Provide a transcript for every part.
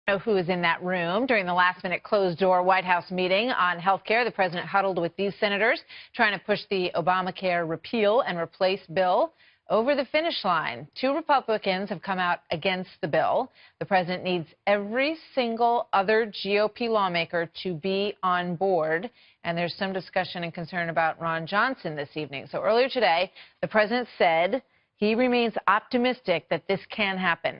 Know who is in that room. During the last-minute closed-door White House meeting on health care, the president huddled with these senators trying to push the Obamacare repeal and replace bill over the finish line. 2 Republicans have come out against the bill. The president needs every single other GOP lawmaker to be on board. And there's some discussion and concern about Ron Johnson this evening. So earlier today, the president said he remains optimistic that this can happen.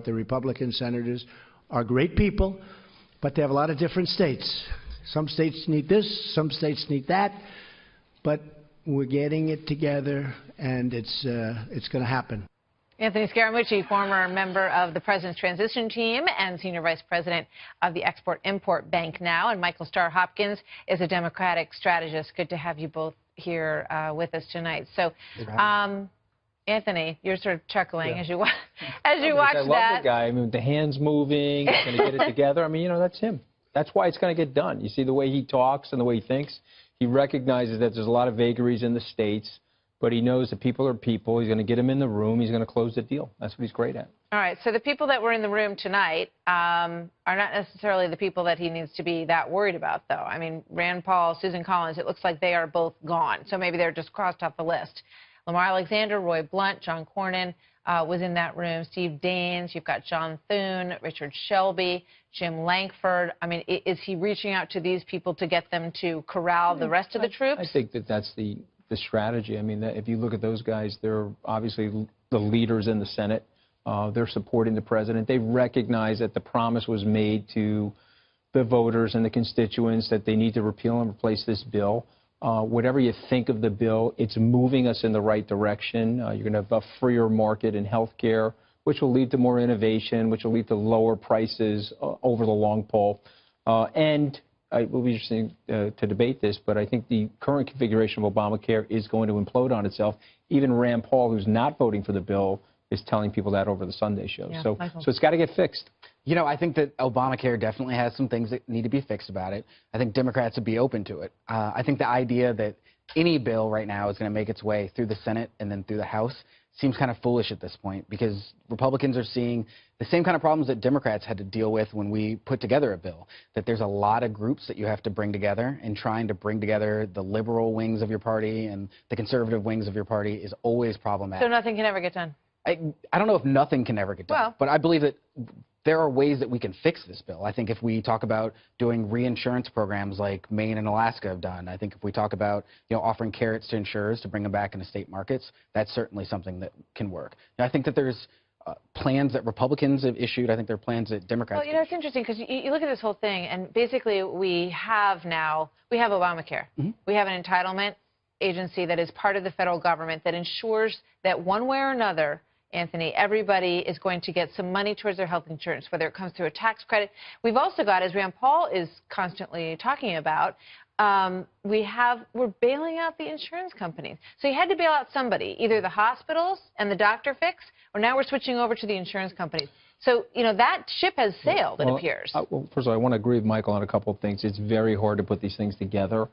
The Republican senators are great people, but they have a lot of different states. Some states need this, some states need that, but we're getting it together, and it's going to happen. Anthony Scaramucci, former member of the president's transition team and senior vice president of the Export-Import Bank now, and Michael Starr Hopkins is a Democratic strategist. Good to have you both here with us tonight. So, Anthony, you're sort of chuckling as you watch that. I love the guy. I mean, the hands moving, he's going to get it together. I mean, you know, that's him. That's why it's going to get done. You see the way he talks and the way he thinks. He recognizes that there's a lot of vagaries in the states, but he knows that people are people. He's going to get them in the room. He's going to close the deal. That's what he's great at. All right. So the people that were in the room tonight are not necessarily the people that he needs to be that worried about, though. I mean, Rand Paul, Susan Collins, it looks like they are both gone. So maybe they're just crossed off the list. Lamar Alexander, Roy Blunt, John Cornyn was in that room. Steve Daines, you've got John Thune, Richard Shelby, Jim Lankford. I mean, is he reaching out to these people to get them to corral the rest of the troops? I think that that's the strategy. I mean, if you look at those guys, they're obviously the leaders in the Senate. They're supporting the president. They recognize that the promise was made to the voters and the constituents that they need to repeal and replace this bill. Whatever you think of the bill, it's moving us in the right direction. You're going to have a freer market in health care, which will lead to more innovation, which will lead to lower prices over the long haul. And it will be interesting to debate this, but I think the current configuration of Obamacare is going to implode on itself. Even Rand Paul, who's not voting for the bill, is telling people that over the Sunday show. Yeah, so it's got to get fixed. You know, I think that Obamacare definitely has some things that need to be fixed about it. I think Democrats would be open to it. I think the idea that any bill right now is going to make its way through the Senate and then through the House seems kind of foolish at this point, because Republicans are seeing the same kind of problems that Democrats had to deal with when we put together a bill, that there's a lot of groups that you have to bring together, and trying to bring together the liberal wings of your party and the conservative wings of your party is always problematic. So nothing can ever get done? I don't know if nothing can ever get done, but I believe that there are ways that we can fix this bill. I think if we talk about doing reinsurance programs like Maine and Alaska have done, I think if we talk about, you know, offering carrots to insurers to bring them back into state markets, that's certainly something that can work. And I think that there's plans that Republicans have issued. I think there are plans that Democrats have issued. It's interesting because you look at this whole thing, and basically we have Obamacare. We have an entitlement agency that is part of the federal government that ensures that one way or another, Anthony, everybody is going to get some money towards their health insurance, whether it comes through a tax credit. We've also got, as Rand Paul is constantly talking about, we're bailing out the insurance companies. So you had to bail out somebody, either the hospitals and the doctor fix, or now we're switching over to the insurance companies. So, you know, that ship has sailed, it appears. Well, first of all, I want to agree with Michael on a couple of things. It's very hard to put these things together.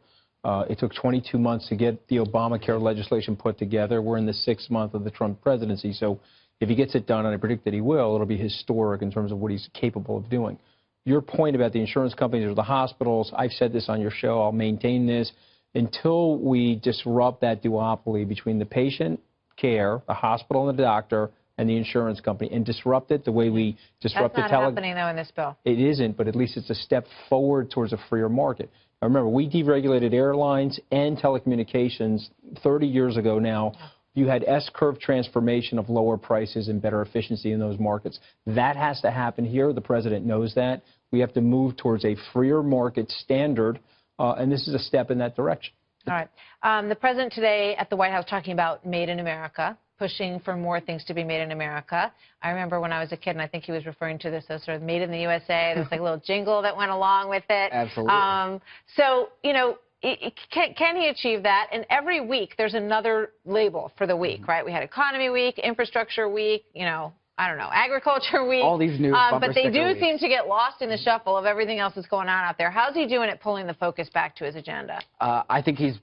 It took 22 months to get the Obamacare legislation put together. We're in the 6th month of the Trump presidency. So if he gets it done, and I predict that he will, it'll be historic in terms of what he's capable of doing. Your point about the insurance companies or the hospitals, I've said this on your show, I'll maintain this. Until we disrupt that duopoly between the patient care, the hospital and the doctor, and the insurance company, and disrupt it the way we disrupt That's not happening, though, in this bill. It isn't, but at least it's a step forward towards a freer market. Now, remember, we deregulated airlines and telecommunications 30 years ago now. You had S-curve transformation of lower prices and better efficiency in those markets. That has to happen here. The president knows that. We have to move towards a freer market standard, and this is a step in that direction. All right. The president today at the White House talking about Made in America, pushing for more things to be made in America. I remember when I was a kid, and I think he was referring to this as sort of Made in the USA. There's like a little jingle that went along with it. Absolutely. So, you know, can he achieve that? And every week there's another label for the week, right? We had Economy Week, Infrastructure Week, you know, I don't know, Agriculture Week. All these new bumper but they do weeks. seem to get lost in the shuffle of everything else that's going on out there. How's he doing at pulling the focus back to his agenda? I think he's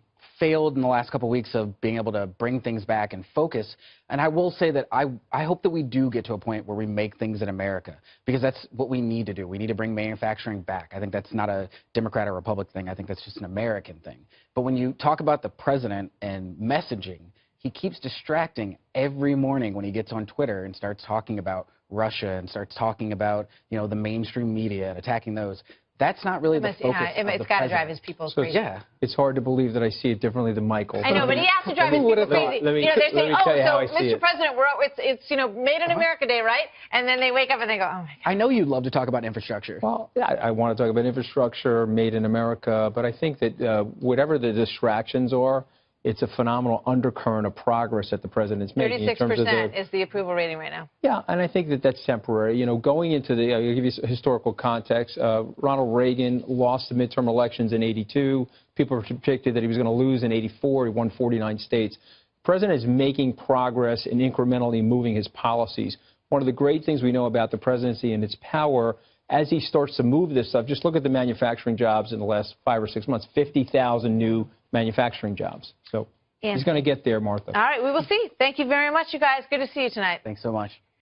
failed in the last couple of weeks of being able to bring things back and focus. And I will say that I hope that we do get to a point where we make things in America, because that's what we need to do. We need to bring manufacturing back. I think that's not a Democrat or Republican thing. I think that's just an American thing. But when you talk about the president and messaging, he keeps distracting every morning when he gets on Twitter and starts talking about Russia and starts talking about, you know, the mainstream media and attacking those. That's not really the focus of the It's got to drive president. his people So crazy. Yeah. It's hard to believe that I see it differently than Michael. I know, but he has to drive his Who would people have thought? crazy. Let me- You know, they're let saying, me tell you how I so see Mr. it. President, it's you know, Made in America Day, right? And then they wake up and they go, oh my God. I know you'd love to talk about infrastructure. Well, yeah, I want to talk about infrastructure, made in America, but I think that whatever the distractions are, it's a phenomenal undercurrent of progress that the president's making in terms of 36% is the approval rating right now. Yeah, and I think that that's temporary. You know, going into the, I'll give you some historical context. Ronald Reagan lost the midterm elections in '82. People predicted that he was going to lose in '84. He won 49 states. The president is making progress and incrementally moving his policies. One of the great things we know about the presidency and its power, as he starts to move this stuff, just look at the manufacturing jobs in the last 5 or 6 months, 50,000 new manufacturing jobs. So he's going to get there, Martha. All right, we will see. Thank you very much, you guys. Good to see you tonight. Thanks so much.